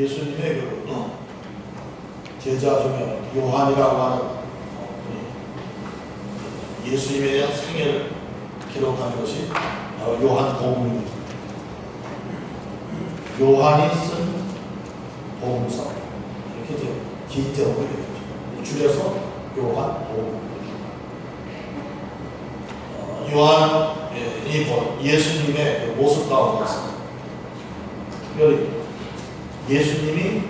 예수님의 제자 중에 요한이라고 하는 예수님에 대한 생애를 기록하는 것이 바로 요한복음입니다. 요한이 쓴 복음서, 이렇게 이제 긴 제목을 얘기하죠. 줄여서 요한복음. 요한이 예수님의 그 모습 가운데서 특별히 예수님이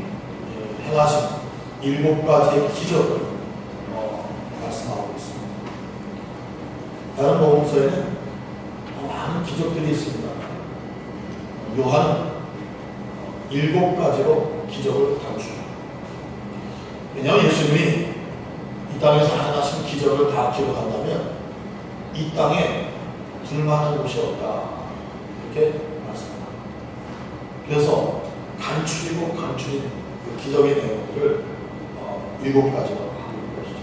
행하신 7가지의 기적을 말씀하고 있습니다. 다른 복음서에는 많은 기적들이 있습니다. 요한은 7가지로 기적을 다루십니다. 왜냐하면 예수님이 이 땅에서 행하신 기적을 다 기록한다면 이 땅에 둘만한 곳이 없다, 이렇게 말씀합니다. 그래서 간추리고 간추린 그 기적의 내용들을 7가지로 하는 것이죠.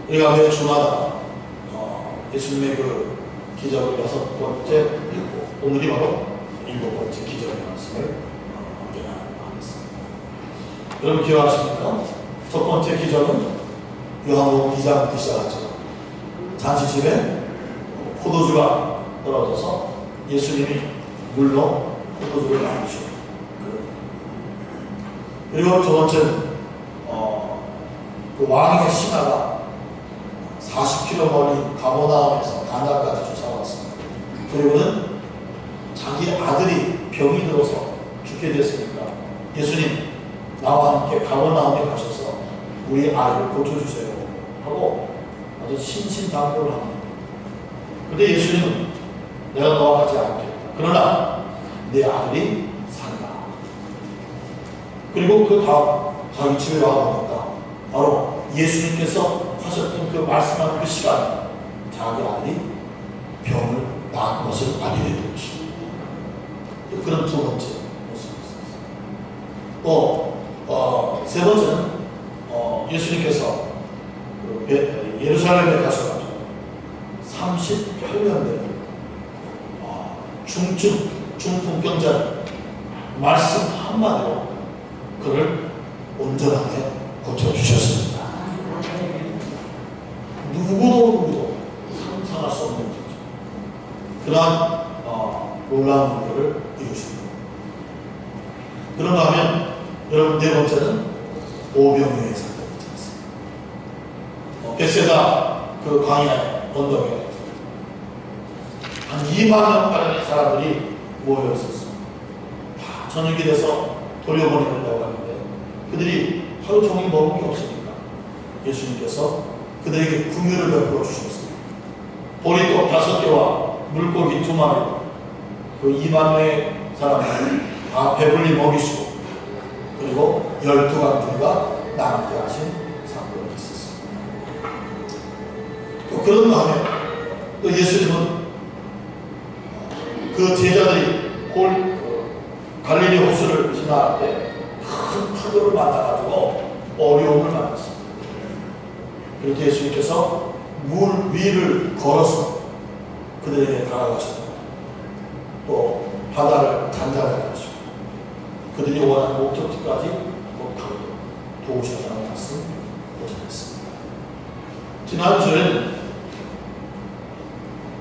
우리가 매 주마다 예수님의 그 기적을 6번째 읽고 오늘이 바로 7번째 기적의 말씀을 하겠습니다. 여러분 기억하십니까? 첫 번째 기적은 요한복음 2장부터 시작하죠. 잔치집에 포도주가 떨어져서 예수님이 물로 포도주를 마시고, 그리고 두 번째는 그 왕의 신하가 40km 멀리 가버나움에서 가나까지 쫓아왔습니다. 그리고는 자기 아들이 병이 들어서 죽게 됐으니까 예수님 나와 함께 가버나움에 가셔서 우리 아이를 고쳐주세요 하고 아주 신신당부를 합니다. 그런데 예수님은 내가 너와 같이 않겠다. 그러나 내 아들이 산다. 그리고 그 다음 자기 집에 와보니까 바로 예수님께서 하셨던 그 말씀하는 그 시간에 자기 아들이 병을 낳은 것을 알게 된 것입니다. 그런 두 번째 모습이었습니다. 또 세 번째는 예수님께서 예루살렘에 가셔가지고 38년 된 중풍병자 말씀 한마디로 그를 온전하게 고쳐주셨습니다. 누구도 상상할 수 없는 거죠. 그러한 놀라운 일을 이루십니다. 그런가 하면 여러분 네 번째는 오병이어의 사건이지 않습니까? 벳세다 그 광야 언덕에 한 2만 명가량의 사람들이 모여 있었습니다. 다 저녁이 돼서 돌려보내려고 하는데 그들이 하루 종일 먹은 게 없으니까 예수님께서 그들에게 긍휼을 베풀어 주셨습니다. 보리떡 5개와 물고기 2마리, 그 2만 명의 사람을 다 배불리 먹이시고 그리고 12강들과 남게 하신 사건이 있었습니다. 또 그런가 하면 또 예수님은 그 제자들이 갈릴리 호수를 지나갈 때 큰 파도를 만나가지고 어려움을 만났습니다. 그렇게 예수님께서 물 위를 걸어서 그들에게 다가가셨고 또 바다를 잔잔하게 하시고 그들이 원하는 목적지까지 도우셨다는 말씀 보셨습니다. 지난주에는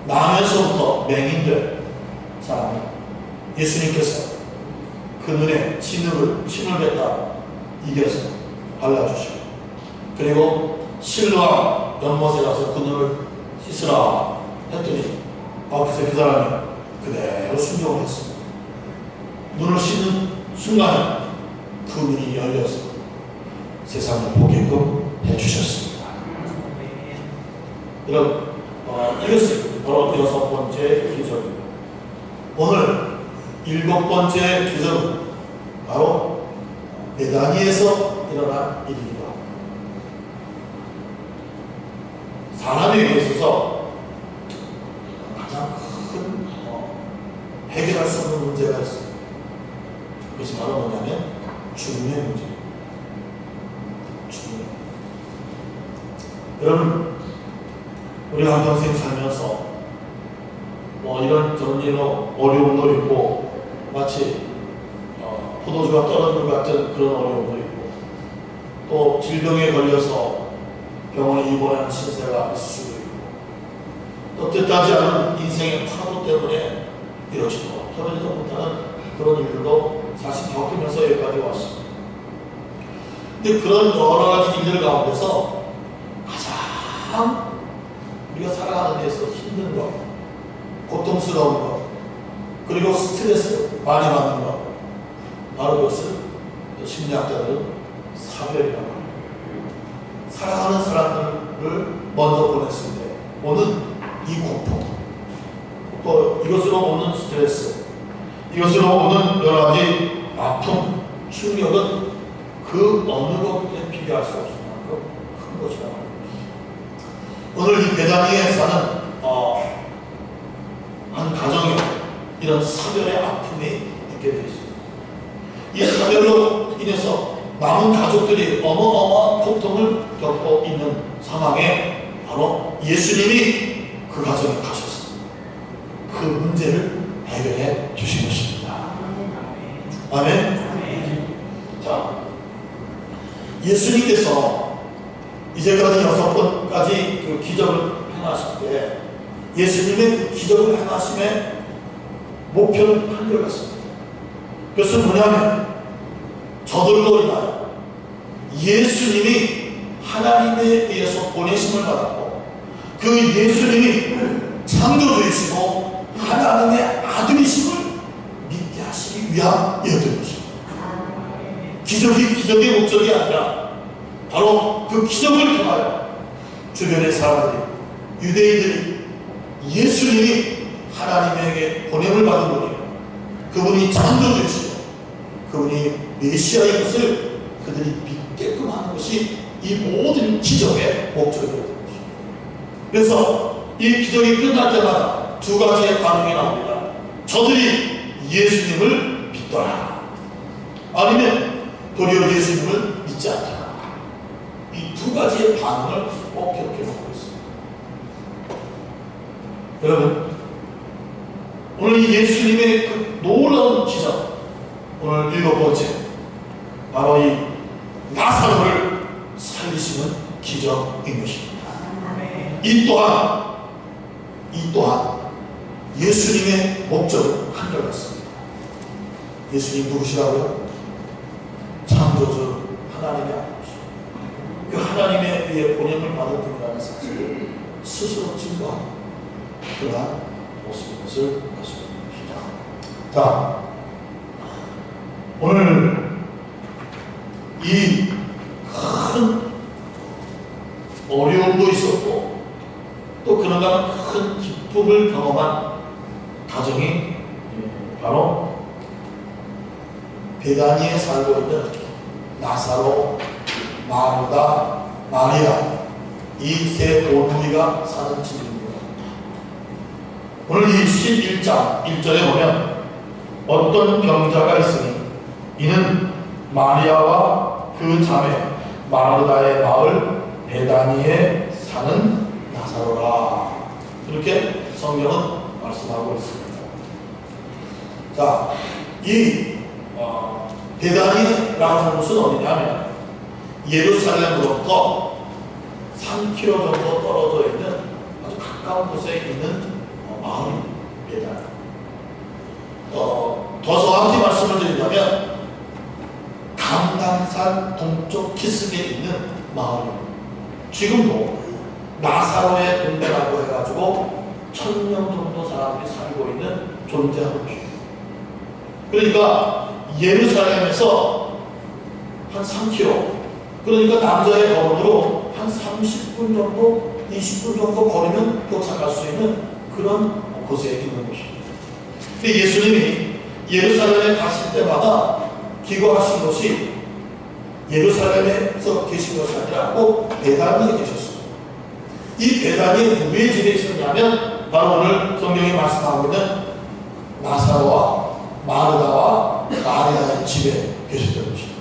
나면서부터 맹인된 사람이 예수님께서 그 눈에 침을 뱉다 이겨서 발라주시고 그리고 실로암 연못에 가서 그 눈을 씻으라 했더니 글쎄 그 사람이 그대로 순종을 했습니다. 눈을 씻는 순간에 그 눈이 열려서 세상을 보게끔 해주셨습니다. 여러분 이것이 바로 6번째 기적입니다. 오늘 7번째 기적은 바로 베다니에서 일어난 일입니다. 사람에게 있어서 가장 큰 해결할 수 없는 문제가 있습니다. 그것이 바로 뭐냐면 죽음의 문제입니다. 죽음. 여러분 우리가 한평생 살면서 이런 저런 일로 어려움도 있고 마치 포도주가 떨어진 것 같은 그런 어려움도 있고, 또 질병에 걸려서 병원에 입원하는 신세가 있을 수도 있고, 또 뜻하지 않은 인생의 파도 때문에 이러지도 떨어지도 못하는 그런 일들도 사실 겪으면서 여기까지 왔습니다. 근데 그런 여러 가지 일들 가운데서 가장 우리가 살아가는 데서 힘든 것, 고통스러운 것, 그리고 스트레스 많이 받는 것, 바로 그것을 심리학자들은 사별이라고 합니다. 사랑하는 사람들을 먼저 보냈을 때 오는 이 고통, 또 이것으로 오는 스트레스, 이것으로 오는 여러 가지 아픔, 충격은 그 어느 것에 비교할 수 없을 만큼 큰 것이라고 합니다. 오늘 이 베다니에 사는 한 가정에 이런 사별의 아픔이 있게 되어 있습니다. 이 사별로 인해서 남은 가족들이 어마어마한 고통을 겪고 있는 상황에 바로 예수님이 그 가정에 가셔서 그 문제를 해결해 주신 것입니다. 아멘. 자, 예수님께서 이제까지 6번까지 그 기적을 행하실 때 예수님의 그 기적을 행하심의 목표는 한결같습니다. 그것은 뭐냐면 저들로 인하여 예수님이 하나님에 의해서 보내심을 받았고 그 예수님이 창조주이시고 하나님의 아들이심을 믿게 하시기 위함이었던 것입니다. 기적의 목적이 아니라 바로 그 기적을 통하여 주변의 사람들이, 유대인들이 예수님이 하나님에게 보냄을 받은 분이요, 그분이 창조주이시고 그분이 메시아인 것을 그들이 믿게끔 하는 것이 이 모든 기적의 목적이 되는 것입니다. 그래서 이 기적이 끝날 때마다 두 가지의 반응이 나옵니다. 저들이 예수님을 믿더라, 아니면 도리어 예수님을 믿지 않더라. 이 두 가지의 반응을 꼭 기억해 놓고 있습니다. 여러분, 오늘 이 예수님의 그 놀라운 기적, 오늘 7번째, 바로 이 나사로를 살리시는 기적인 것입니다. 이 또한 예수님의 목적은 한결같습니다. 예수님 누구시라고요? 창조주 하나님의 아버지, 그 하나님에 의해 보냄을 받은 분이라는 사실을 스스로 증거하는 그러한 모습인 것을 알 수 있습니다. 자, 오늘 이 큰 어려움도 있었고 또 그런가 큰 기쁨을 경험한 가정이 바로 베다니에 살고 있는 나사로, 마르다, 마리아, 이 세 오누이가 사는 집입니다. 오늘 이 11장 1절에 보면 어떤 병자가 있으니 이는 마리아와 그 자매 마르다의 마을 베다니에 사는 나사로라, 이렇게 성경은 말씀하고 있습니다. 자, 이 베다니라고 하는 곳은 어디냐면 예루살렘으로부터 3km 정도 떨어져 있는 아주 가까운 곳에 있는 마을입니다. 더 정확히 말씀을 드리자면 감남산 동쪽 기슭에 있는 마을입니다. 지금도 나사로의 동네라고 해가지고 1000명 정도 사람들이 살고 있는 존재하는 곳입니다. 그러니까 예루살렘에서 한 3km, 그러니까 남자의 걸음으로 한 30분 정도, 20분 정도 걸으면 도착할 수 있는 그런 곳에 있는 곳입니다. 근데 예수님이 예루살렘에 가실 때마다 기거하신 것이 예루살렘에서 계신 것이 아니라 꼭 베다니에 계셨습니다. 이 베다니에 누구의 집에 있었냐면 바로 오늘 성경이 말씀하고 있는 나사로와 마르다와 마리아의 집에 계셨던 것입니다.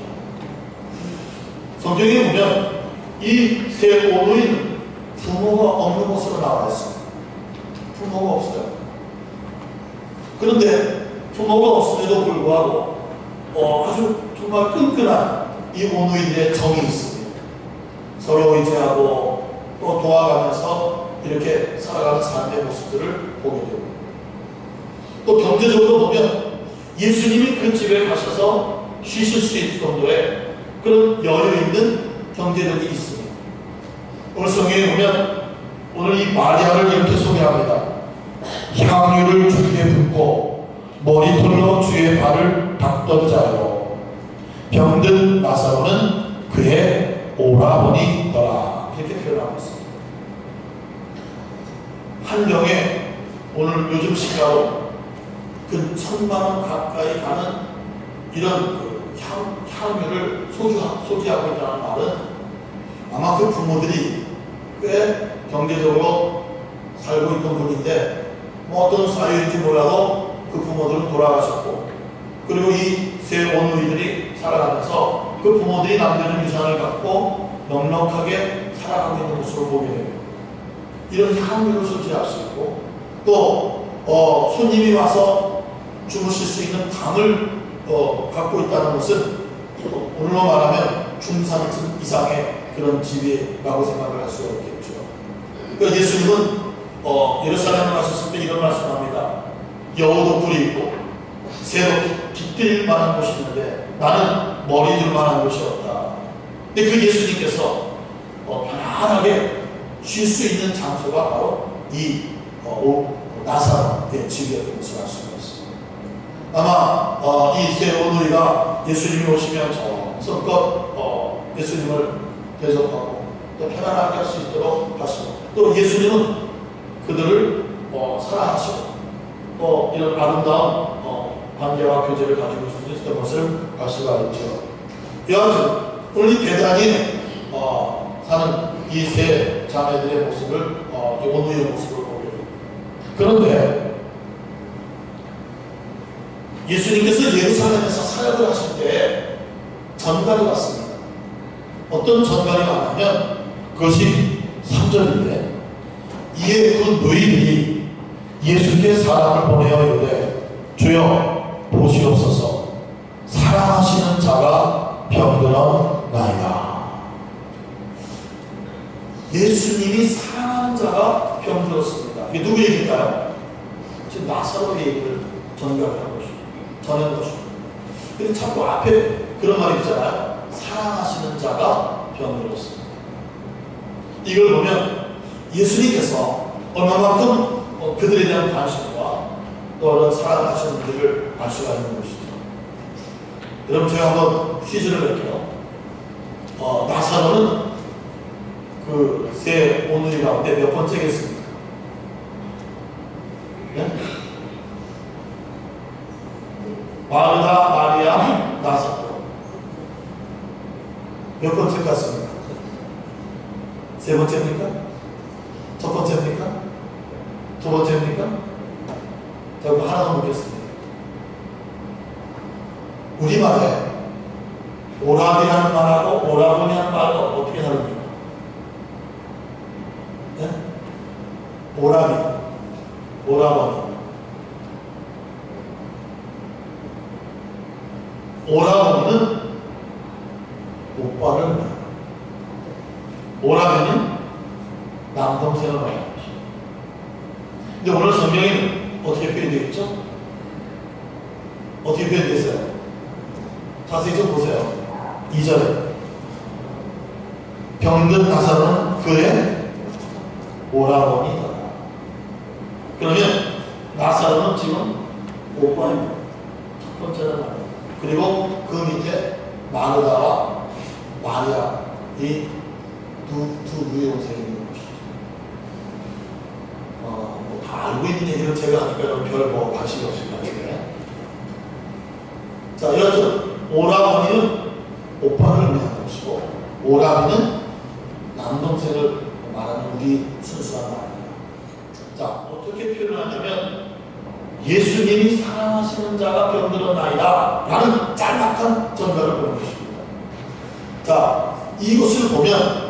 성경에 보면 이 세 오누이는 부모가 없는 곳으로 나와 있습니다. 부모가 없어요. 그런데 부모가 없음에도 불구하고 아주 정말 끈끈한 이 오누이들의 정이 있습니다. 서로 의지하고 또 도와가면서 이렇게 살아가는 삶의 모습들을 보게 됩니다. 또 경제적으로 보면 예수님이 그 집에 가셔서 쉬실 수 있을 정도의 그런 여유 있는 경제력이 있습니다. 오늘 성경에 보면 오늘 이 마리아를 이렇게 소개합니다. 향유를 주께 붓고 머리털로 주의 발을 닦던 자요. 병든 나사로는 그의 오라버니더라. 이렇게 표현하고 있습니다. 한 병에 오늘 요즘 시가로 그 1,000만원 가까이 가는 이런 그 향유를 소지하고 있다는 말은 아마 그 부모들이 꽤 경제적으로 살고 있던 분인데 뭐 어떤 사유인지 몰라도 그 부모들은 돌아가셨고 그리고 이 세 오누이들이 살아가면서 그 부모들이 남겨준 유산을 갖고 넉넉하게 살아가고 있는 모습을 보게 됩니다. 이런 향유를 소지할 수 있고 또 손님이 와서 주무실 수 있는 방을 갖고 있다는 것은 오늘로 말하면 중산층 이상의 그런 집이라고 생각을 할 수가 있겠죠. 그러니까 예수님은 예루살렘을 가셨을 때 이런 말씀합니다. 여우도 뿔이 있고 새도 깃들 만한 곳이 있는데 나는 머리 둘 만한 곳이 없다. 근데 그 예수님께서 편안하게 쉴 수 있는 장소가 바로 이 나사로의 집이었던 것을 알 수가 있습니다. 아마 이 세 오누이가 예수님이 오시면 정성껏 예수님을 대접하고 또 편안하게 할 수 있도록 하시고 또 예수님은 그들을 사랑하시고 또 이런 아름다운 관계와 교제를 가지고 있었던 것을 알 수가 있죠. 여하튼 오늘 이 배단이 사는 이 세 자매들의 모습을 오누이의 모습을 보게 됩니다. 그런데 예수님께서 예루살렘에서 사역을 하실 때 전갈이 왔습니다. 어떤 전갈이 왔냐면 그것이 3절인데 이에 그 노인이 예수께 사람을 보내어 이르되 주여 보시옵소서 사랑하시는 자가 병들었나이다. 예수님이 사랑하는 자가 병들었습니다. 이게 누구 얘기일까요? 지금 나사로의 얘기를 전가한 것입니다. 전한 것입니다. 근데 자꾸 앞에 그런 말이 있잖아요. 사랑하시는 자가 병들었습니다. 이걸 보면 예수님께서 얼마만큼 그들에 대한 관심과 또 사랑하시는지를 알 수가 있는 것이죠. 여러분 제가 한번 퀴즈를 낼게요. 나사로는 그 세 오누이 가운데 몇 번째겠습니까? 네? 마르다, 마리아, 나사로 몇 번째 같습니까? 세 번째입니까? 첫 번째입니까? 두 번째입니까? 자, 그럼 하나 더 묻겠습니다. 우리말에 오라비라는 말하고 오라버니라는 말하고 어떻게 다릅니까? 네? 오라비, 오라버니. 오라버니는 오빠를 말합니다. 오라버니는 남동생을 말합니다. 근데 오늘 성경에는 어떻게 표현되어 있죠? 어떻게 표현되어 있어요? 자세히 좀 보세요. 2절에 병든 나사로는 그의 오라버니더라. 그러면 나사로는 지금 오빠입니다. 첫 번째는 말이에요. 그리고 그 밑에 마르다와 마리아 이 두 유형생이 있는 것이죠. 다 알고 있는 얘기를 제가 하니까 별 관심이 없을 것 같은데. 자, 여튼 오라버니는 오빠를 의미하는 것이고 오라비는 남동생을 말하는 우리 순수한 말입니다. 자, 어떻게 표현하냐면 예수님이 사랑하시는 자가 병들었나이다 라는 짤막한 전가를 보는 것입니다. 자, 이것을 보면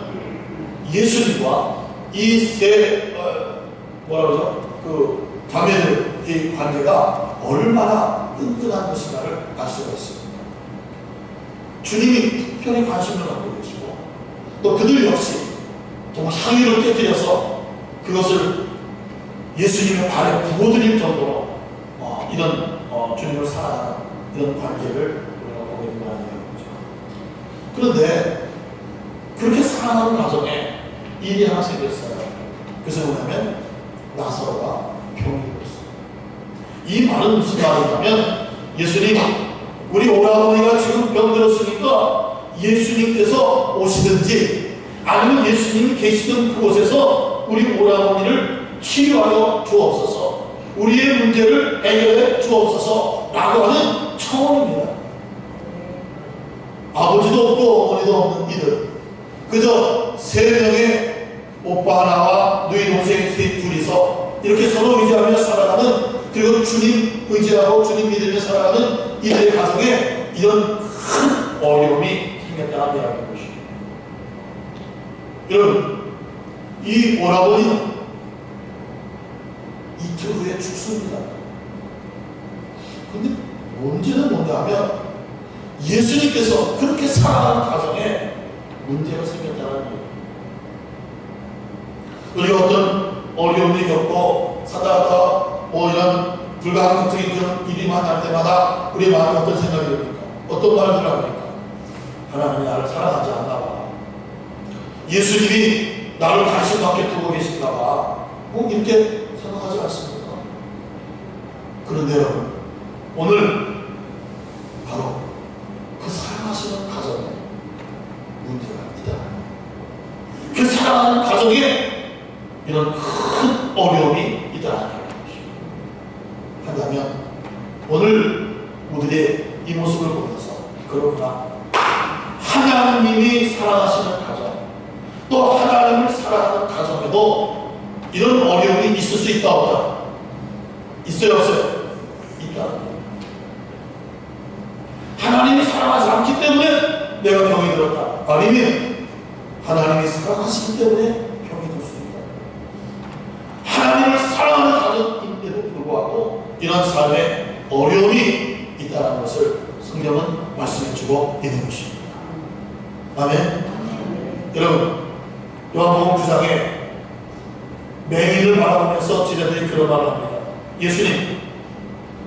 예수님과 이 세 그 자매들의 관계가 얼마나 끈끈한 것인가를 알 수가 있습니다. 주님이 특별히 관심을 갖고 계시고 또 그들 역시 정말 향유를 깨뜨려서 그것을 예수님의 발에 부어드릴 정도로 이런 주님을 사랑하는 이런 관계를 우리가 보게 된다는 거죠. 그런데 그렇게 사랑하는 가정에 일이 하나 생겼어요. 그래서 뭐냐면 나사로가 병이 들었어요. 이 말은 무슨 말이냐면 예수님, 우리 오라버니가 지금 병들었으니까 예수님께서 오시든지 아니면 예수님이 계시던 그곳에서 우리 오라버니를 치료하여 주옵소서, 우리의 문제를 해결해 주옵소서 라고 하는 청원입니다. 아버지도 없고 어머니도 없는 이들, 그저 세 명의 오빠 하나와 누이 동생 둘이서 이렇게 서로 의지하며 살아가는, 그리고 주님 의지하고 주님 믿으며 살아가는 이들의 가정에 이런 큰 어려움이 생겼다는 이야기인 것입니다. 여러분, 이 오라버니는 이틀 후에 죽습니다. 근데 문제는 뭔가 하면 예수님께서 그렇게 사랑하는 가정에 문제가 생겼다는 거예요. 우리가 어떤 어려움이 겪고 살다가 이런 불가항력적인 그런 일이 만날 때마다 우리 마음에 어떤 생각이 듭니까? 어떤 말들을 합니까? 하나님이 나를 사랑하지 않나 봐. 예수님이 나를 관심 밖에 두고 계신가 봐. 이렇게 생각하지 않습니까? 그런데 여러분, 오늘 바로 그 사랑하시는 가정에 문제가 있다. 그 사랑하는 가정에 이런 큰 어려움이 있다는 것입니다. 한다면 오늘 우리의 이 모습을 보면서 그렇구나, 하나님이 사랑하시는 가정, 또 하나님을 사랑하는 가정에도 이런 어려움이 있을 수 있다 없다? 있어요 없어요? 있다. 하나님이 사랑하지 않기 때문에 내가 병이 들었다, 아니면 하나님이 사랑하시기 때문에 병이 들 수 있다. 하나님을 사랑하는 가정인데도 불구하고 이런 삶에 어려움이 있다는 것을 성경은 말씀해주고 있는 것입니다. 아멘. 여러분, 요한복음 9장에 맹인을 바라보면서 제자들이 그런 말을 합니다. 예수님,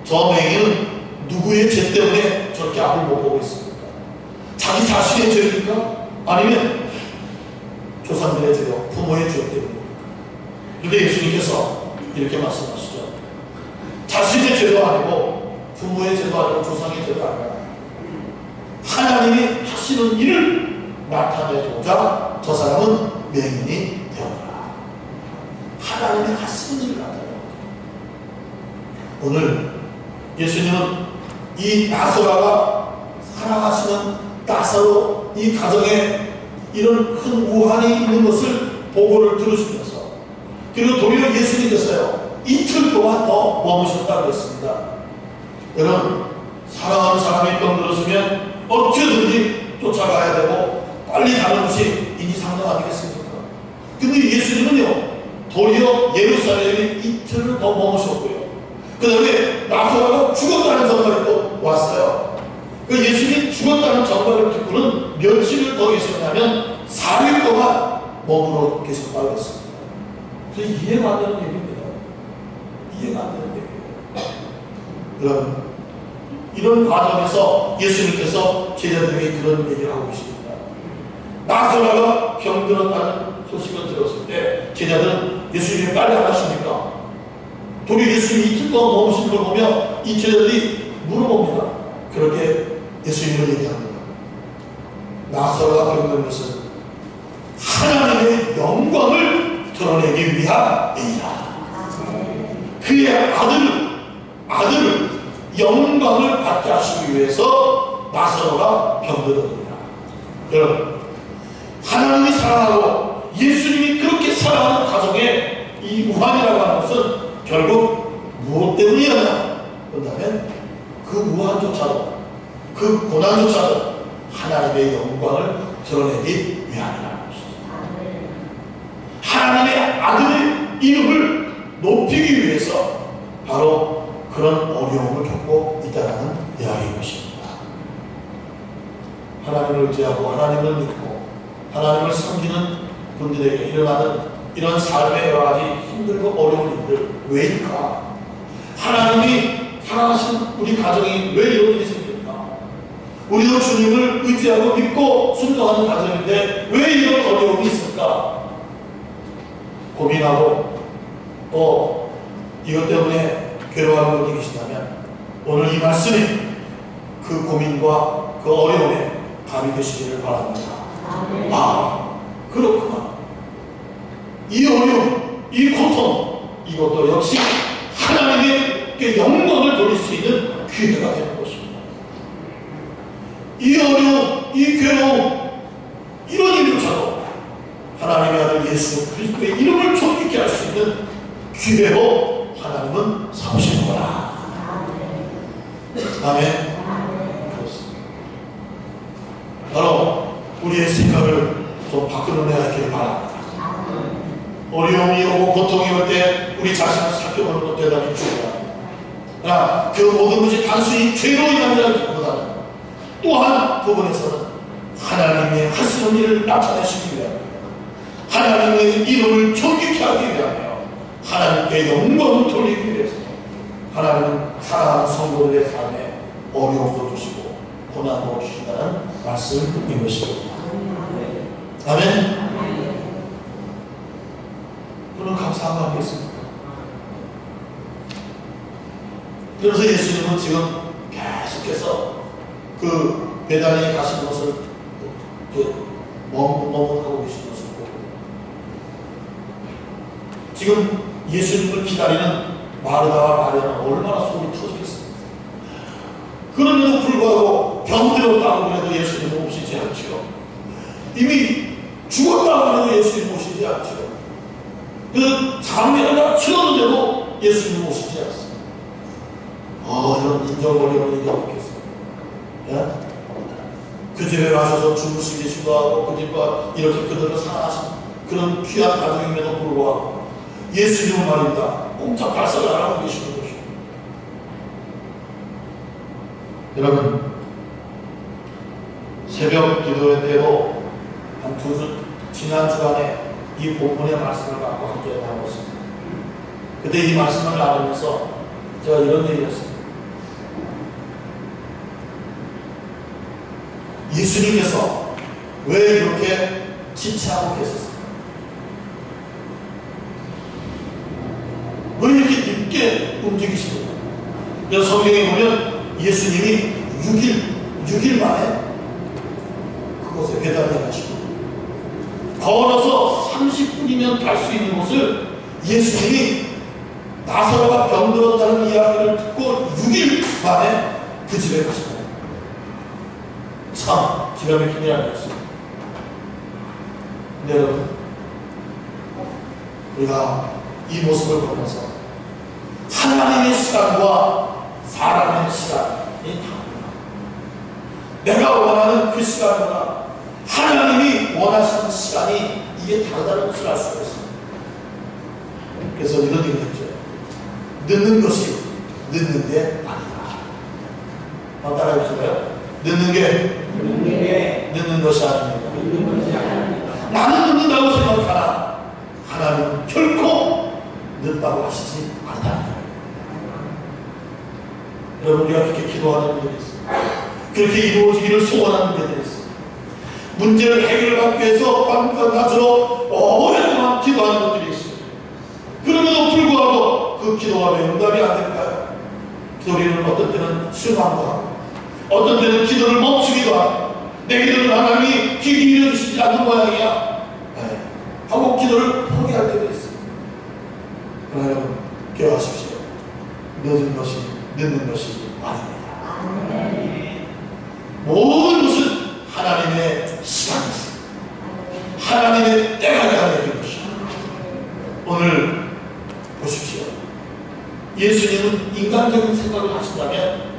저 맹인은 누구의 죄 때문에 저렇게 앞을 못 보고 있습니까? 자기 자신의 죄입니까? 아니면 조상들의 죄요, 부모의 죄 때문입니까? 그런데 예수님께서 이렇게 말씀하시죠. 자신의 죄도 아니고 부모의 죄도 아니고 조상의 죄도 아니라 하나님이 하시는 일을 나타내고자 저 사람은 맹인이 되었다. 하나님이 하시는 일을 나타내고, 오늘 예수님은 이 나사로가 사랑하시는 나사로 이 가정에 이런 큰 우환이 있는 것을 보고를 들으시면서, 그리고 도리어 예수님께서요 이틀 동안 더 머무셨다고 했습니다. 여러분, 사랑하는 사람이 병들었으면 어떻게든지 쫓아가야 되고 빨리 가는 것이 인지상정 아니겠습니까? 근데 예수님은요 도리어 예루살렘에 이틀을 더 머무셨고요, 그 다음에 나사로가 죽었다는 전발이 또 왔어요. 그 예수님이 죽었다는 전발을 듣고는 며칠을 더 계셨냐면 4일 동안 머물러 계셨다고 했습니다. 그래서 이해가 안 되는 얘기입니다. 이해가 안 되는 얘기예요. 여러분, 이런 과정에서 예수님께서 제자들에게 그런 얘기를 하고 계십니다. 나사로가 병들었다는 소식을 들었을 때 제자들은 예수님이 빨리 안 하십니까? 도리어 예수님이 이틀 동안 머무신 걸 보며 이 제자들이 물어봅니다. 그렇게 예수님을 얘기합니다. 나사로가 병든 것은 하나님의 영광을 드러내기 위함이라. 그의 아들을 영광을 받게 하시기 위해서 나사로가 병들었습니다. 여러분, 하나님이 사랑하고 예수님이 그렇게 사랑하는 가정에 이 우환이라고 하는 것은 결국 무엇 때문이었냐? 그렇다면 그 우환조차도, 그 고난조차도 하나님의 영광을 드러내기 위함이라는 것이죠. 하나님의 아들의 이름을 높이기 위해서 바로 그런 어려움을 겪고 있다는 이야기인 것입니다. 하나님을 의지하고 하나님을 믿고 하나님을 섬기는 분들에게 일어나는 이런 삶의 여러 가지 힘들고 어려운 일들 왜일까? 하나님이 사랑하신 우리 가정이 왜 이런 일이 생길까? 우리도 주님을 의지하고 믿고 순종하는 가정인데 왜 이런 어려움이 있을까? 고민하고 또 이것 때문에 괴로워하는 분이 계시다면 오늘 이 말씀이 그 고민과 그 어려움에 답이 되시기를 바랍니다. 아, 그렇구나. 이 어려움, 이 고통, 이것도 역시 하나님께 영광을 돌릴 수 있는 기회가 되는 것입니다. 이 어려움, 이 괴로움, 이런 일조차도 하나님의 아들 예수 그리스도의 이름을 존귀케 할 수 있는 기회로 하나님은 삼으시는 거라. 아멘. 그렇습니다. 바로 우리의 생각을 좀 바꾸어내야 하기를 바랍니다. 어려움이 오고 고통이 올 때 우리 자신을 살펴보는 것 대단히 중요합니다. 그 모든 것이 단순히 죄로 인한다기보다는 또한 부분에서는 하나님의 하시는 일을 나타내시기 위함이며 하나님의 이름을 존귀케 하기 위하며 하나님께 영광을 돌리기 위해서 하나님은 사랑하는 성도들의 삶에 어려움도 주시고 고난도 주신다는 말씀인 것입니다. 아멘. 그럼 감사한 거 아니겠습니까? 그래서 예수님은 지금 계속해서 그 베다니에 가신 것을 머뭇하고 계신 것을 보고 지금 예수님을 기다리는 마르다와 마리아는 얼마나 속이 터지겠습니까? 그럼에도 불구하고 병들었다고 해도 예수님을 오시지 않죠. 이미 죽었다고 해도 예수님을 오시지 않죠. 그 장례가 치렀는데도 예수님 오시지 않습니다. 이런 인정어려운 일이 없겠어요. 예? 그 집에 가셔서 주무시기도 하고 그 집과 이렇게 그들을 사랑하신 그런 귀한 가정임에도 불구하고 예수님은 말입니다. 꼼짝 발사를 안 하고 계시는 것입니다. 여러분 새벽 기도회 때도 한 지난 주간에 이 본문의 말씀을 갖고 함께 나눴습니다. 그때 이 말씀을 나누면서 제가 이런 얘기했습니다. 예수님께서 왜 이렇게 지체하고 계셨습니까? 왜 이렇게 늦게 움직이십니까? 성경에 보면 예수님이 6일 만에 그곳에 배달해 가시고 걸어서 30분이면 갈 수 있는 곳을 예수님이 나사로가 병들었다는 이야기를 듣고 6일 만에 그 집에 가시고 참 기가 막힌 이야기였습니다. 근데 여러분 우리가 이 모습을 보면서 하나님의 시간과 사람의 시간이 다릅니다. 내가 원하는 그 시간보다 하나님이 원하시는 시간이 이게 다르다는 것을 알 수가 있습니다. 그래서 이런 얘기를 했죠. 늦는 것이 늦는 게 아니다. 한번 따라해 보실까요? 늦는 게 늦는 것이 아닙니다. 나는 늦는다고 생각하나 하나님은 결코 늦다고 하시지 않다. 여러분 우리가 그렇게 기도하는 분들이 있어요. 그렇게 이루어지기를 소원하는 분들이 있어요. 문제를 해결하기 위해서 밤과 낮으로 오랫동안 기도하는 분들이 있어요. 그럼에도 불구하고 그 기도가 왜 응답이 안 될까요? 우리는 어떤 때는 실망도 하고 어떤 때는 기도를 멈추기도 하고 내 기도를 하나님이 귀 기울여 주시지 않는 모양이야 하고 기도를 포기할 때도 있어요. 그러나 여러분 기억하십시오. 늦는 것이 아닙니다. 모든 것은 하나님의 시간이 있습니다. 하나님의 때가 되는 것입니다. 오늘 보십시오. 예수님은 인간적인 생각을 하신다면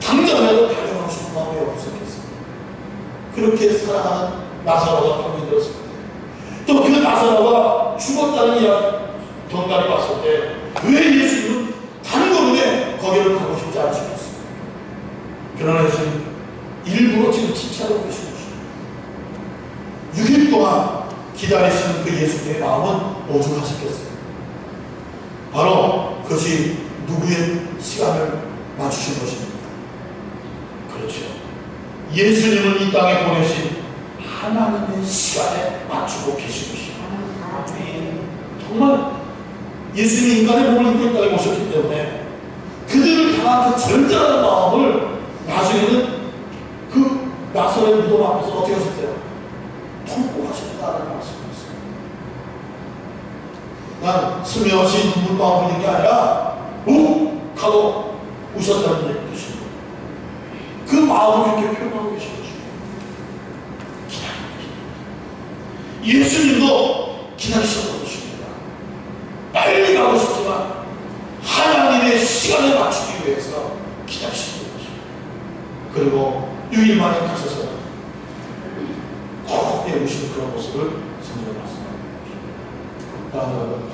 당장이라도 달려가고 싶은 마음이 없었겠습니다. 그렇게 사랑하는 나사로가 병이 들었을 때 또 그 나사로가 죽었다는 경관이 왔을 때 왜 예수님은 단 걸음에 거기를 가고 싶지 않으셨습니까? 그러나 예수님 일부러 지금 지체하고 계신 것입니다. 6일 동안 기다리시는 그 예수님의 마음은 오죽하셨겠어요. 바로 그것이 누구의 시간을 맞추신 것입니다. 그렇죠. 예수님을 이 땅에 보내신 하나님의 시간에 맞추고 계신 것입니다. 정말 예수님이 인간의 몸을 입고 이 땅에 오셨기 때문에 그들을 향한 그 절절한 마음을 나중에는 그 나사렛 무덤 앞에서 어떻게 하셨어요? 통곡하셨다는 말씀이었어요. 난 스며시 눈물방울 흘린 게 아니라 욱 하고 우셨다는 뜻입니다. 그 마음을 그렇게 표현하고 계신 것입니다. 기다리고 계십니다. 예수님도 기다리셨던 것입니다. 빨리 가고 싶지만 하나님의 시간에 맞추기 위해서 기다리셨던 것입니다. 그리고 6일 만에 가셔서 꼭 배우시는 그런 모습을 성경에 말씀합니다. 여러분,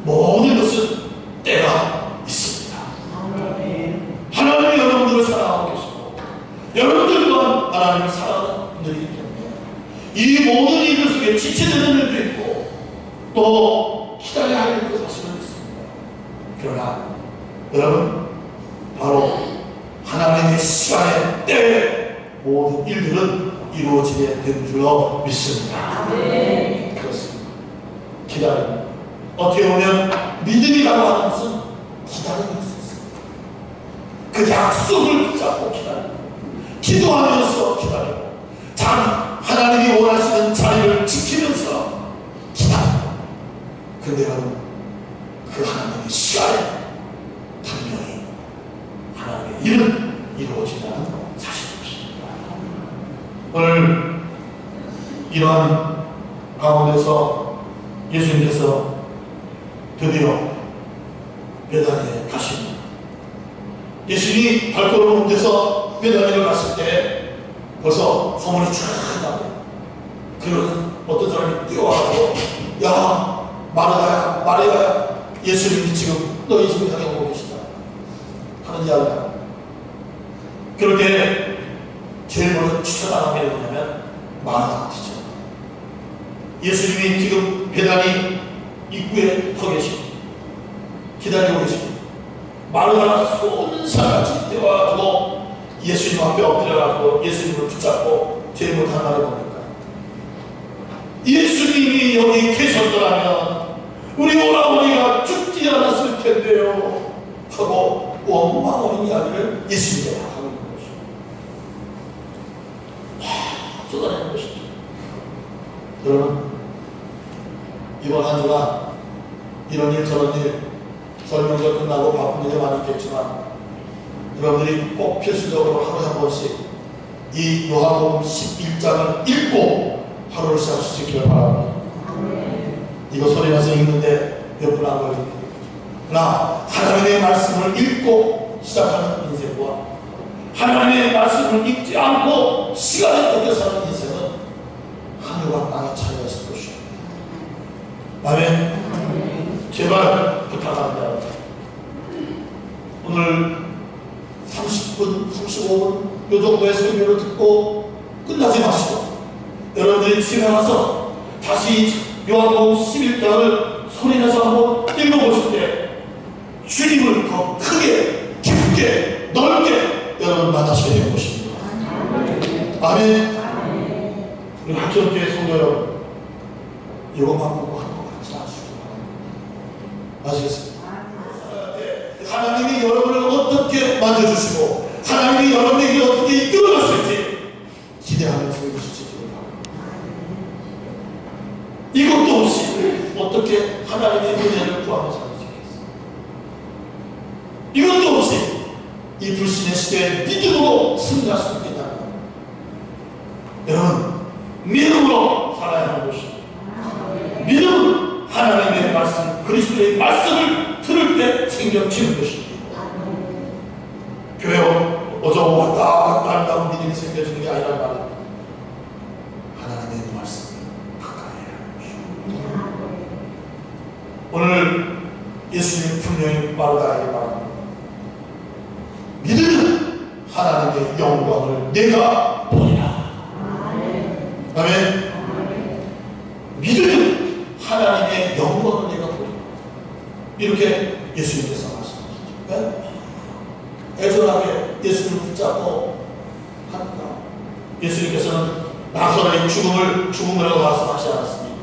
모든 것은 때가 있습니다. 하나님이 여러분들을 사랑하고 계시고 여러분들 또한 하나님을 사랑하는 분들이기 때문에 이 모든 일들 속에 지체되는 일도 있고 또 기다려야 할 일도 사실은 있습니다. 그러나 여러분, 바로 하나님의 시간에 때에 모든 일들은 이루어지게 된 줄로 믿습니다. 그렇습니다. 기다림. 어떻게 보면 믿음이라고 하는 것은 기다림이 있습니다. 그 약속을 붙잡고 기다리고 기도하면서 기다리고 하나님이 원하시는 자리를 지키면서 기다리고 근데 여러분, 그 하나님의 시간에 분명히 하나님의 일은 이루어진다는 사실입니다. 오늘 이러한 가운데서 예수님께서 드디어 베다니에 가십니다. 예수님이 발걸음을 옮겨서 베다니를 갔을 때 벌써 소문이 쫙 나고 그리고 어떤 사람이 뛰어와서 야 마르다야 마리아야 예수님이 지금 너희 집을 향해 오고 계시다 하는 이야기다. 그럴 때 제일 먼저 추천하는 게 뭐냐면 마르다죠. 예수님이 지금 베다니 입구에 서 계십니다. 기다리고 계십니다. 마르다가 손살같이 뛰어와가지고 예수님 앞에 엎드려가지고 예수님을 붙잡고 제일 못한 말이 뭡니까? 예수님이 여기 계셨더라면 우리 오라버니가 죽지 않았을 텐데요 하고 원망하는 이야기를 예수님께 하고 있는 것입니다. 쏟아내는 것이죠. 여러분, 이번 한 주간 이런 일 저런 일 설명서 끝나고 바쁜 일이 많이 있겠지만 여러분들이 꼭 필수적으로 하루에 한 번씩 이 요한복음 11장을 읽고 하루를 시작할 수 있기를 바랍니다. 이거 소리나서 읽는데 몇 분 안 걸립니다. 그러나 하나님의 말씀을 읽고 시작하는 인생과 하나님의 말씀을 읽지 않고 시간에 쫓겨 사는 인생은 하늘과 땅의 차이가 있을 것입니다. 아멘. 제발 부탁합니다. 오늘 30분, 35분 이 정도의 설교를 듣고 끝나지 마시고 여러분들이 집에 가서 다시 요한복음 11장을 소리내서 한번 읽어보실 때 주님을 더 크게, 깊게, 넓게 여러분 만나시게 될 것입니다. 아멘. 우리 학교교회 성도 여러분, 이것만 보고 하는 것 같지 않습니다. 아시겠습니까? 하나님이 여러분을 어떻게 만져주시고 하나님이 여러분에게 어떻게 이끌어갔을지 기대하면서 읽으실 수 있기를 바랍니다. 이것도 없이 어떻게 하나님의 은혜를 구하며 살 수 있겠어요? 이것도 없이 이 불신의 시대에 믿음으로 승리할 수 있겠다는 겁니다. 여러분, 믿음으로 살아야 하는 것입니다. 믿음은 하나님의 말씀, 그리스도의 말씀을 들을 때 생겨지는 것입니다. 교회 어쩌고 왔다 한다고 믿음이 생겨지는 게 아니란 말입니다. 하나님의 말씀을 가까이 해야 하는 것입니다. 오늘 예수님 분명히 말하기 바랍니다. 믿음은 하나님의 영광을 내가 보리라. 아멘. 믿으면 하나님의 영광을 내가 보리라. 이렇게 예수님께서 말씀하시죠. 애절하게 예수님을 붙잡고 하니까 예수님께서는 나사로의 죽음이라고 말씀하지 않았습니다.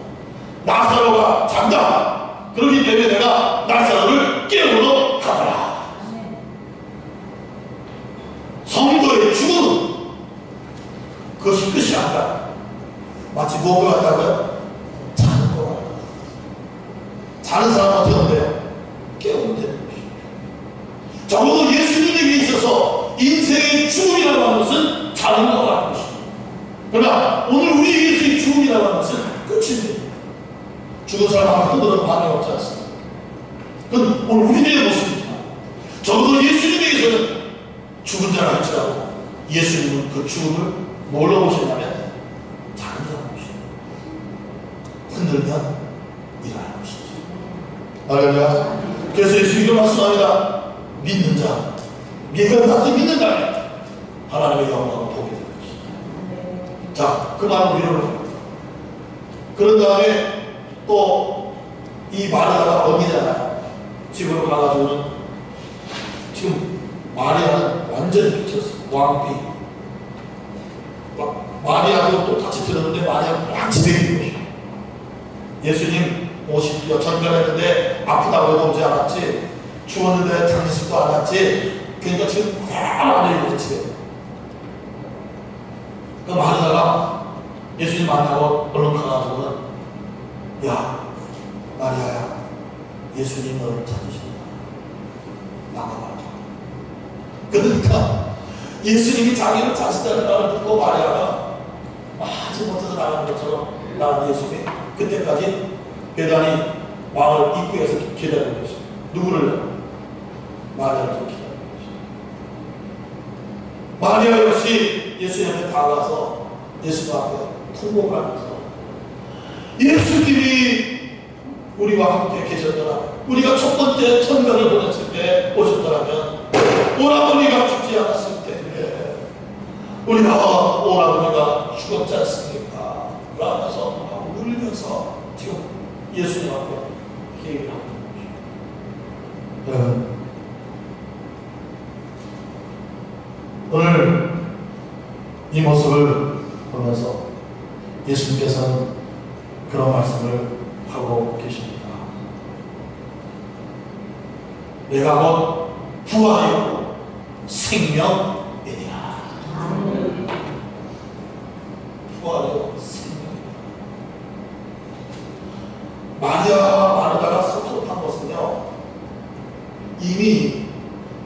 나사로가 잔다. 그렇기 때문에 내가 나사로를 깨우러 가더라. 성도의 죽음은 그것이 끝이 아니라 마치 무엇과 같다고요? 자는 것 같다. 자는 사람은 어떻게 하면 돼요? 깨우면 되는 것이죠. 적어도 예수님에게 있어서 인생의 죽음이라고 하는 것은 자는 것 같은 것입니다. 그러나 오늘 우리에게서의 죽음이라고 하는 것은 끝입니다. 죽은 사람 한 번도 반응 없지 않습니다. 그건 오늘 우리들의 모습입니다. 적어도 예수님에게서는 죽은 자라 할지라도 예수님은 그 죽음을 뭘로 보시냐면 자는 자로 보십니다. 흔들면 일어나는 것이죠. 할렐루야. 그래서 예수님이 말씀합니다. 믿는 자, 네가 나한테 믿는다면 하나님의 영광을 보게 될 것이다. 자, 그 말을 위로를 합니다. 그런 다음에 또 이 마리아가 언니잖아요. 집으로 가가지고는 지금 마리아는 완전히 미쳤어. 왕비. 마리아도 또 같이 들었는데 마리아는 막 지대기인 것이에요. 예수님 오시기가 전전했는데 아프다고 해도 오지 않았지. 추웠는데 장례식도 안 왔지. 그러니까 지금 안 해요. 집에. 그 마리아가 예수님 만나고 얼른 가가지고는 야 마리아야 예수님 너를 찾으신다. 나가봐. 그러니까 예수님이 자기를 찾으시다는 말을 듣고 마리아가 아직 못해서 나가는 것처럼 나간 예수님이 그때까지 베다니 마을 입구에서 기다리는 것이죠. 누구를? 마리아를 좀 기다리는 것이죠. 마리아 역시 예수님 앞에 다가가서 예수님 앞에 통곡을 하면서 예수님이 우리와 함께 계셨더라. 우리가 첫 번째 천명을 보냈을 때 오셨더라면 오라버니가 죽지 않았을 텐데 우리가 오라버니가 죽었지 않습니까? 그러면서 울면서 지금 예수님 앞에 얘기를 하고 있는 것입니다. 오늘 이 모습을 보면서 예수님께서는 그런 말씀을 하고 계십니다. 내가 곧 부활이요 생명이니라. 부활이요 생명이니라. 마리아와 마르다가 섭섭한 것은요, 이미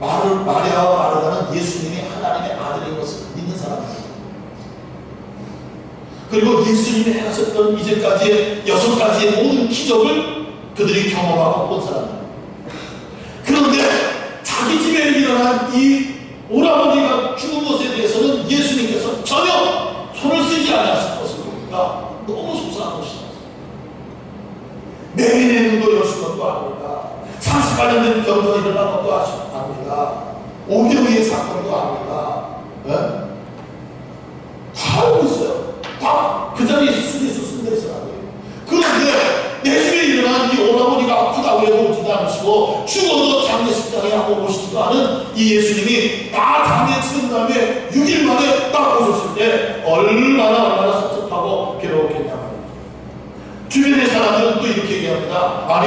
마리아와 마르다는 예수님이 하나님의 아들인 것을 믿는 사람입니다. 그리고 예수님이 행하셨던 이제까지의 6가지의 모든 기적을 그들이 경험하고 본 사람입니다. 그런데 자기 집에 일어난 이 오라버니가 죽은 것에 대해서는 예수님께서 전혀 손을 쓰지 않으신 것을 보니까 너무 속상한 것이었어요. 매인의 눈도 여신 것도 아닙니다. 38년 된 병자가 일어난 것도 아닙니다. 오병이의 사건도 아닙니다. 네? 다 알고 있어요. 다 그 자리에 있었으면 되잖아요. 그런데 내 집에 일어난 이 오라버니가 아프다고 해도 오지도 않으시고 죽어도 장례식장에 하고 오시지도 않은 이 예수님이 다 장례 치른 다음에 6일 만에 딱 오셨을 때 얼마나 섭섭하고 괴로웠겠냐고. 주변의 사람들은 또 이렇게 얘기합니다. 아니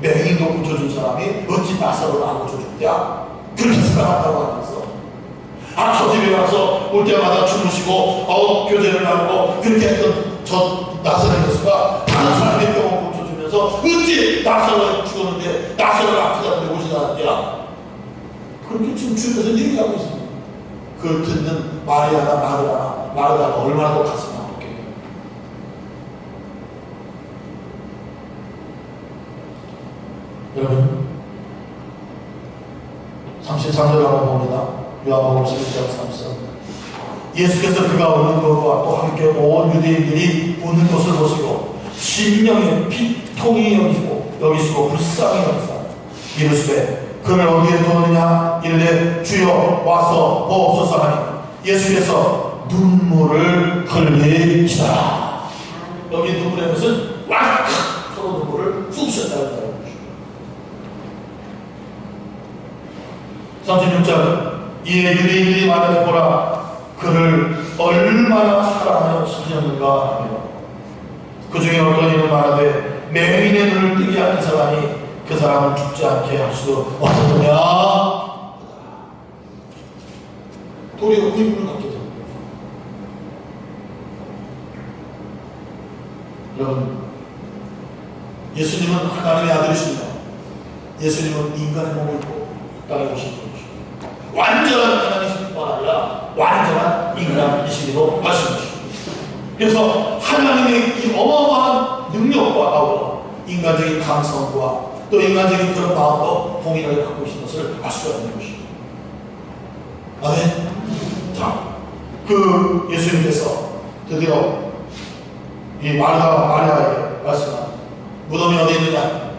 맹인도 고쳐준 사람이 어찌 나사로를 안 고쳐줬냐? 그렇게 생각한다고 하면서 저 집에 가서 올 때마다 주무시고 교제를 나누고 그렇게 했던 저 나사로 예수가 다른 사람의 병을 고쳐주면서 어찌 나사로가 죽었는데 나사로가 아프다는데 오지 않았냐? 그렇게 지금 주변에서 얘기하고 있습니다. 그걸 듣는 마리아나 마르다가 얼마나 더 가슴이 아팠겠네요. 여러분 33절 한번 봅니다. 요한복음 11장 33절. 예수께서 그가 오는 것과 또 함께 온 유대인들이 웃는 것을 보시고 심령의 피통이 여기시고 불쌍히 여기사 이르시되 그를 어디에 두느냐? 이르되 주여 와서 보옵소서 하니 예수께서 눈물을 흘리시더라. 여기 눈물의 것은 왈칵 서로 눈물을 쏟으셨다는 거죠. 36절 이에 유대인들이 말하되 보라 그를 얼마나 사랑하여 치셨는가 하며 그 중에 어떤 이는 말하되 맹인의 눈을 뜨게 하는 사람이 그 사람을 죽지 않게 할 수 없었느냐. 도리어 의문을 갖게 됩니다. 여러분, 예수님은 하나님의 아들이십니다. 예수님은 인간의 몸을 입고 땅에 오신 분이십니다. 완전한 하나님뿐만 아니라 완전한 인간이시기도 하십니다. 그래서 하나님의 이 어마어마한 능력과 아우라, 인간적인 감성과 또 인간적인 그런 마음도 동일하게 갖고 계신 것을 알 수가 있는 것입니다. 아멘. 자, 그 예수님께서 드디어 이 마리아에게 말씀한 무덤이 어디 있느냐?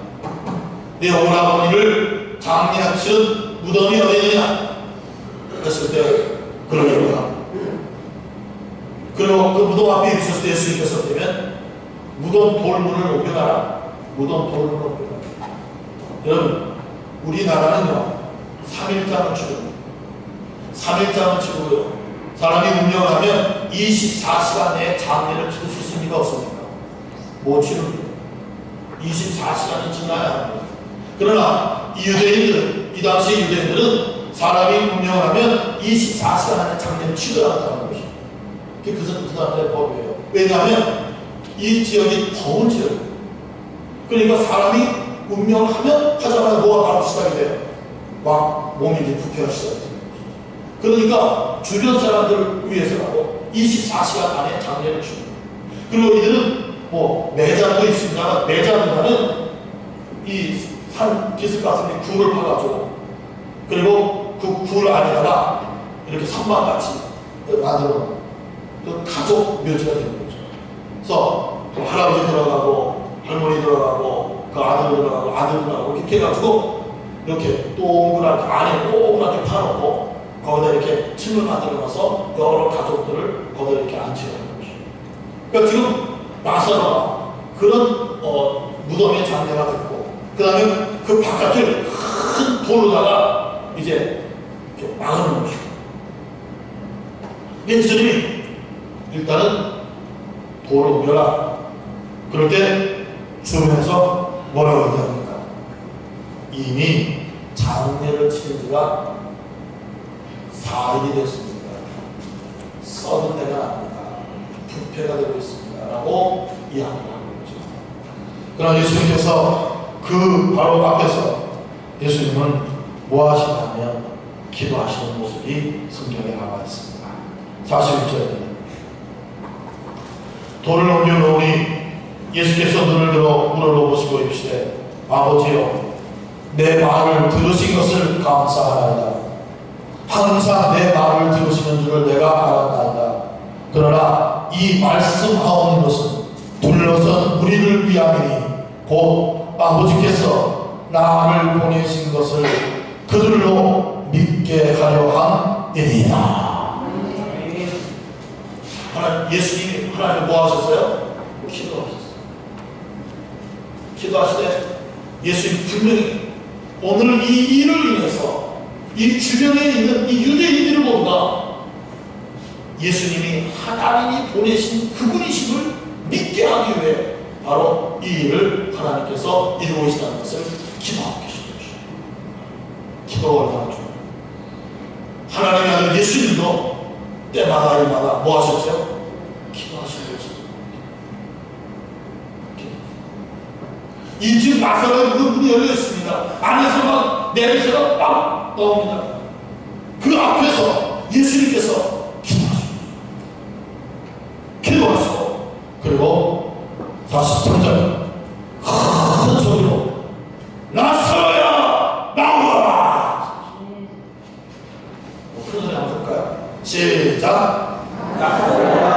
내 오라버니를 장례한 치른 무덤이 어디 있느냐? 했을 때 그러니까 그리고 그 무덤 앞에 있었을 때 예수님께서 되면 무덤 돌문을 옮겨놔라. 무덤 돌문을 옮겨놔라. 여러분, 우리나라는요 3일장을 치릅니다. 3일장을 치르고요 사람이 운명을 하면 24시간 내에 장례를 치를 수 있습니까? 없습니까? 못 치릅니다. 24시간이 지나야 합니다. 그러나 이 유대인들은, 이 당시 유대인들은 사람이 운명을 하면 24시간 안에 장례를 치러야 한다는 것입니다. 그 사람들의 법이에요. 왜냐하면 이 지역이 더운 지역이에요. 그러니까 사람이 운명을 하면 하자마자 뭐가 바로 시작이 돼요. 막 몸이 이제 부패하기 시작해요. 그러니까 주변 사람들을 위해서라도 24시간 안에 장례를 치릅니다. 그리고 이들은 뭐 매장도 있습니다만 매장보다는 이 산 기슭 같은 데 굴을 파가지고 그리고 그 굴 안에다가 이렇게 선반같이 만들어 그 가족 묘지가 되는 거죠. 그래서 할아버지 들어가고 할머니 들어가고 그 아들 들어가고 아들 들어가고 이렇게 해가지고 이렇게 동그랗게 안에 동그랗게 파놓고 거기다 이렇게 침을 만들어놔서 여러 가족들을 거기다 이렇게 안치하는 거죠. 그러니까 지금 나사로가 그런 무덤의 장례가 됐고 그 다음에 그 바깥을 큰 돌로다가 이제 이렇게 막아놓은 거죠. 예수님이 일단은 돌을 옮겨라. 그럴 때 주변에서 뭐라고 얘기합니까? 이미 장례를 치른 지가 4일이 됐습니다. 썩은 내가 납니다. 부패가 되고 있습니다. 라고 이야기를 하고 있죠. 그러나 예수님께서 그 바로 앞에서 예수님은 뭐 하시냐면 기도하시는 모습이 성경에 나와 있습니다. 41절입니다. 돌을 옮겨놓으니 예수께서 눈을 들어 우러러 보시고 이르시되 아버지여 내 말을 들으신 것을 감사하나이다. 항상 내 말을 들으시는 줄을 내가 알았나이다. 그러나 이 말씀하오는 것은 둘러선 우리를 위함이니 곧 아버지께서 나를 보내신 것을 그들로 믿게 하려 함이니이다. 예수님이 하나님 뭐 하셨어요? 기도하셨어요. 기도하시되 예수님 분명히 오늘 이 일을 인해서 이 주변에 있는 이 유대인들 모두가 예수님이 하나님이 보내신 그분이심을 믿게 하기 위해 바로 이 일을 하나님께서 이루고 계시다는 것을 기도하고 계신 것이죠. 기도가 얼마나 중요해요. 하나님의 아들 예수님도 때마다 일마다 뭐 하셨죠? 기도하시는 것입니다. 이 집 나사로의 문이 열려 있습니다. 안에서 막 냄새가 막 나옵니다. 그 앞에서 예수님께서 기도하시고 그리고 43절 큰 소리로 나사로야 나오라. 큰 소리 한번 볼까요? 시작. 나사로야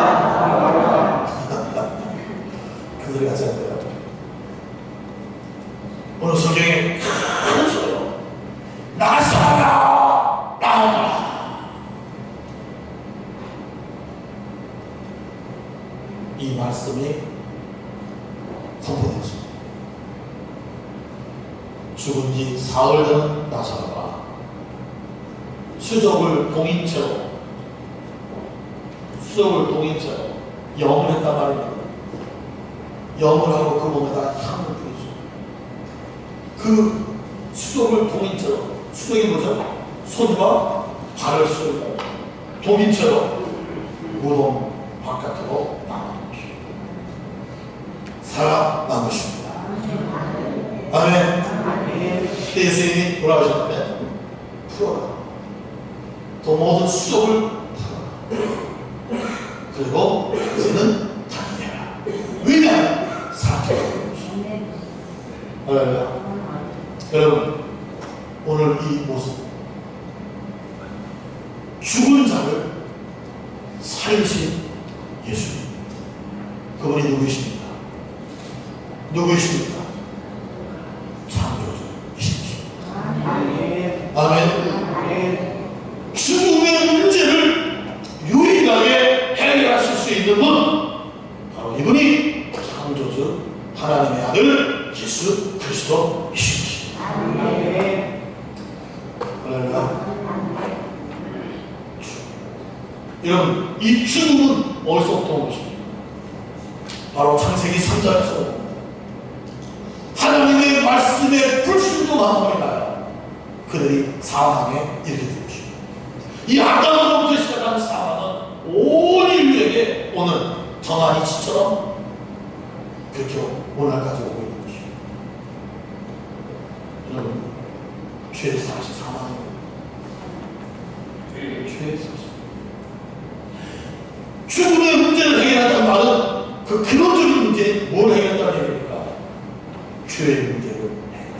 나오라. 그 소리 하지 않나요? 오늘 성경에 큰 소리로 말씀이 선포되었습니다. 죽은 지 사흘 된 나사로가 수족을 동인 채로 염을 했단 말입니다. 염을 하고 그 몸에다 향을 뿌리죠. 그 수족을 동인 채로, 수족이 뭐죠? 손과 발을 쓰고 동인 채로 무덤 바깥으로 나가십시오. 살아남으십니다. 아멘. 예수님이 돌아가셨다면 풀어라. 또 모든 수족을 풀어라. 그리고 이제는 다니라. 왜냐하면 사랑하는 것입니다. 할렐루야. 여러분, 오늘 이 모습, 죽은 자를 살리신 예수님, 그분이 누구이십니까? 누구이십니까? 창조주이십니다. 아멘. 죽음의 문제를 유일하게 해결하실 수 있는 분, 바로 이분이 창조주 하나님의 아들 예수 그리스도이십니다. 할렐루야. 여러분, 이 죽음은 어디서부터 온 것입니까? 바로 창세기 3장에서 하나님의 말씀에 불순종한 거니까요. 그들이 사망에 이르게 된 것입니다. 이 아담으로부터 시작한 사망은 온 인류에게 오는 정한 이치처럼 그렇게 오늘까지 오고 있는 것입니다. 여러분, 죄에서 다시 사망입니다. 죄에서 다시. 죽음의 문제를 해결한다는 말은 그 근원적인 문제, 뭘 해결한다는 얘기입니까? 죄의 문제를 해결한다.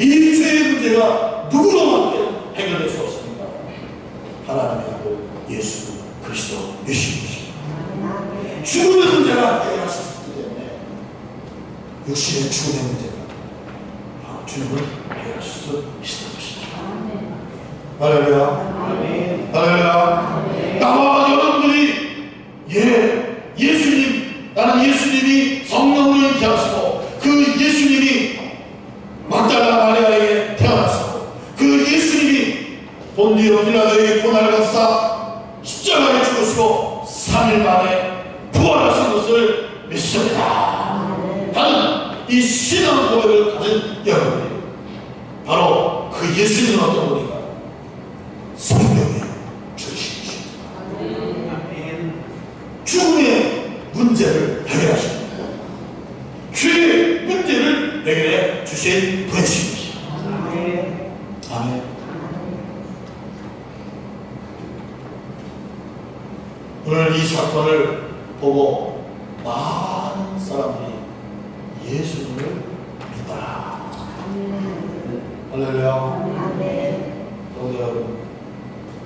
이 죄의 문제가 누구로밖에 해결될 수 없습니다. 하나님의 아들 예수 그리스도 예수님이십니다. 죽음의 문제가 해결하셨기 때문에 육신의 죽음의 문제가 바로 죽음을 해결하실 수 있는 것입니다. 할렐루야. 할렐루야. 나와 여러분들이 예수님, 나는 예수님이 성령으로 인도하시고 그 예수님이 막달라 마리아에게 태어나시고 그 예수님이 본디오 빌라도에게 고난을 받사 십자가에 죽으시고 3일 만에 부활하신 것을 믿습니다. 나는 이 신앙 고백을 가진 여러분들이 바로 그 예수님은 어떤 분인가? 성령의 주이십니다. 죽음의 문제를 해결하십니다. 죄의 문제를 해결해 주신 분이십니다. 아멘. 오늘 이 사건을 보고 많은 사람들이 예수님을 믿더라. 할렐루야.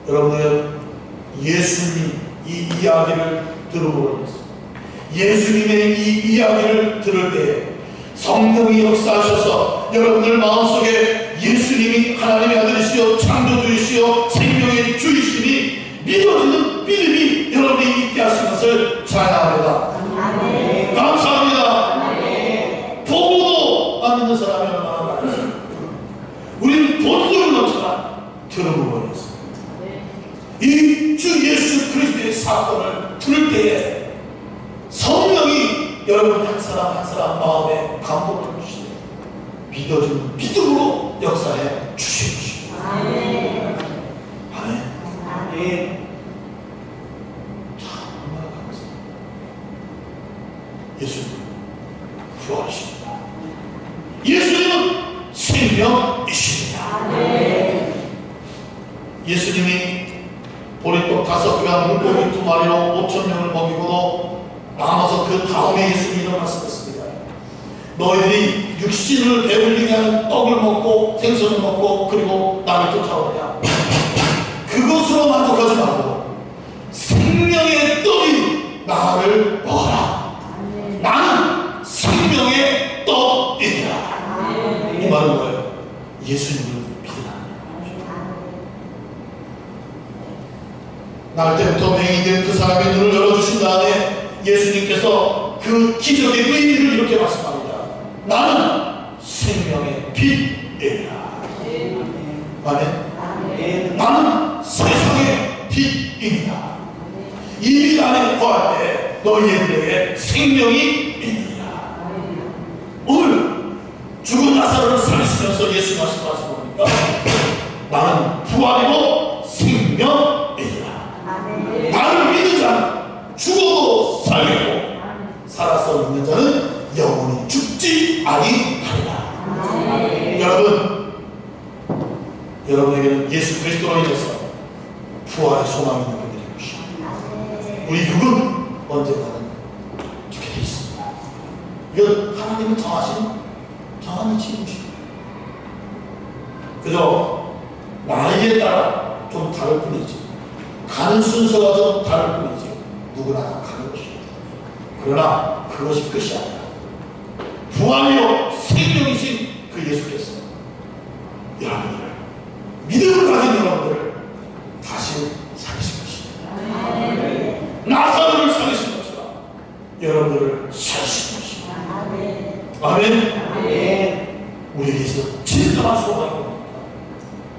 여러분들, 예수님 이 이야기를 들어보고 있습니다. 예수님의 이 이야기를 들을 때에 성령이 역사하셔서 여러분들 마음속에 예수님이 하나님의 아들이시여 창조주이시여 생명의 주이시니 믿어지는 믿음이 여러분이 있게 하신 것을 찬양합니다. 감사합니다. 보고도 안 믿는 사람이 얼마나 많습니까? 우리는 본소를 넣지만 들은 부분이었습니다. 이 주 예수 그리스도의 사건을 들을 때에 성령이 여러분 한 사람 한 사람 마음에 감동을 주시고 믿어주는 믿음으로 역사해 주시옵소서. 아멘. 아멘. 정말 감사합니다. 예수님 부활하십니다. 예수님은 생명이십니다. 아멘. 예수님이 보리떡 5개와 물고기 2마리로 5,000명을 먹이고도 남아서 그 다음에 예수님이 이런 말씀했습니다. 너희들이 육신을 배불리게 하는 떡을 먹고 생선을 먹고 그리고 나를 쫓아오느냐? 그것으로 만족하지 말고 생명의 떡인 나를 먹어라. 나는 생명의 떡이니라. 이 말은 뭐예요? 예수님을 날 때부터 맹인된 그 사람의 눈을 열어주신 다음에 예수님께서 그 기적의 의미를 이렇게 말씀합니다. 나는 생명의 빛이라. 아멘. 나는 세상의 빛이다. 이 빛 안에 거할 때 너희들에게 생명이 있느니라. 오늘 죽은 나사로를 살리시면서 예수 말씀하신 겁니까? 나는 부활이고 생명이라. 나를 믿는 자는 죽어도 살리고 살아서 믿는 자는 영원히 죽지 아니하리라. 여러분에게는 예수 그리스도로 인해서 부활의 소망이 있는 분들인 것입니다. 우리 육은 언젠가는 죽게 되어 있습니다. 이건 하나님은 정한 이치입니다. 그저 나이에 따라 좀 다를 뿐이지, 가는 순서가 좀 다를 뿐이지 누구나 다 가는 것입니다. 그러나 그것이 끝이 아니라 부활이요 생명이신 그 예수께서 여러분들을, 믿음을 가진 여러분들을 다시 살리신 것입니다. 나사로를 살리신 것처럼 여러분들을 살리신 것입니다. 아멘. 우리에게서 진정한 소망이 뭡니까?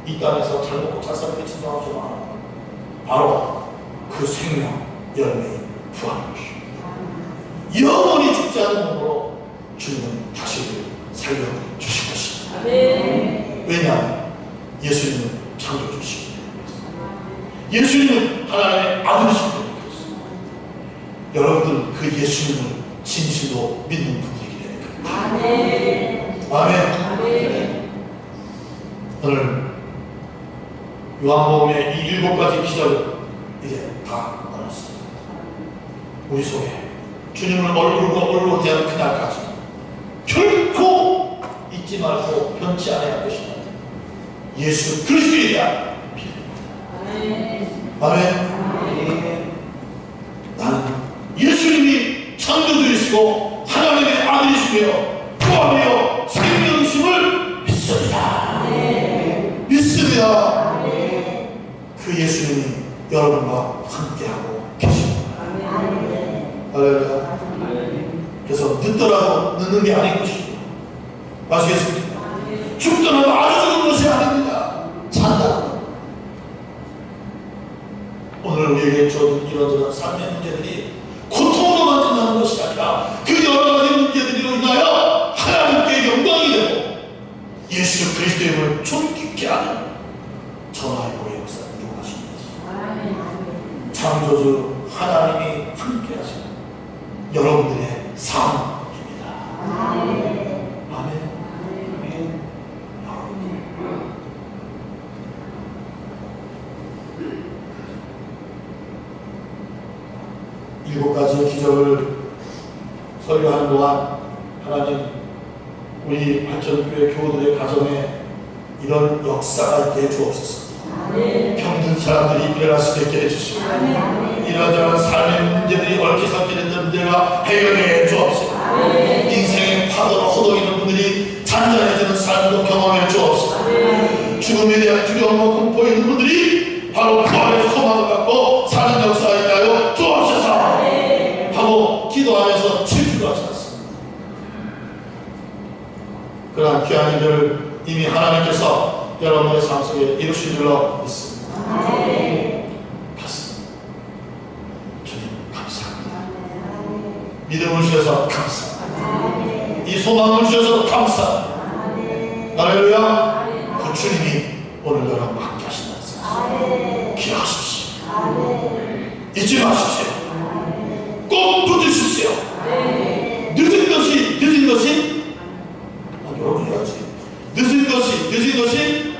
이 땅에서 잘 먹고 잘 사는 게 진정한 소망은 바로 그 생명 열매의 부활인 것입니다. 영원히 죽지 않은 몸으로 주님은 다시 우리를 살려주실 것입니다. 왜냐하면 예수님은 창조주시기 때문에, 예수님은 하나님의 아들이시기 때문에, 여러분들 그 예수님을 진실로 믿는 분들이기 때문에. 아멘. 오늘 요한복음의 이 7가지 기적을 이제 다 나눴습니다. 우리 속에 주님을 얼굴과 얼굴로 대한 그날까지 결코 잊지 말고 변치 않아야 할 것입니다. 예수 그리스도에 대한 믿음입니다. 아멘. 나는 예수님이 창조주이시고 하나님의 아들이시며 부활이요 생명이심을 믿습니다. 믿습니다. 그 예수님이 여러분과 함께하고 계십니다. 할렐루야. 그래서 늦더라도 늦는 게 아닌 것입니다. 아시겠습니까? 죽더라도 아주 죽은 것이 아닙니다. 잔다. 오늘 우리에게 주어진 이런저런 삶의 문제들이 고통으로만 끝나는 것이 아니라 그 여러 가지 문제들로 인하여 하나님께 영광이 되고 예수 그리스도의 이름을 존귀케 하는 전하의 보의 역사를 이루어가십니다. 창조주 하나님이 함께 하시는 여러분들의 삶입니다. 아멘. 일곱 가지의 기적을 설교하는 동안 하나님 우리 발전교회 교우들의 가정에 이런 역사가 있게 해주옵소서. 병든 사람들이 일어날 수 있게 해주시고 이러저런 삶의 문제들이 얽히설키 됐던 문제가 해결해 주옵소서. 인생의 파도로 호동이는 분들이 잔잔해지는 삶도 경험해 주옵소서. 죽음에 대한 두려움과 공포에 있는 분들이 바로 부활의 소망을 갖고 사는 역사가 있다요 주옵소서 하고 기도하면서 질주를 하지 않습니다. 그러한 귀한 일을 이미 하나님께서 여러분의 삶 속에 이루신 줄로 믿습니다. 갔습니다. 주님 감사합니다. 믿음을 주셔서 감사합니다. 이 소망을 주셔서 감사합니다. 할렐루야. 그 주님이 오늘 여러분과 함께 하신다는 사실 기억하십시오. 잊지 마십시오. 꼭 붙으십시오. 늦은 것이 여러분이 해야지. 늦은 것이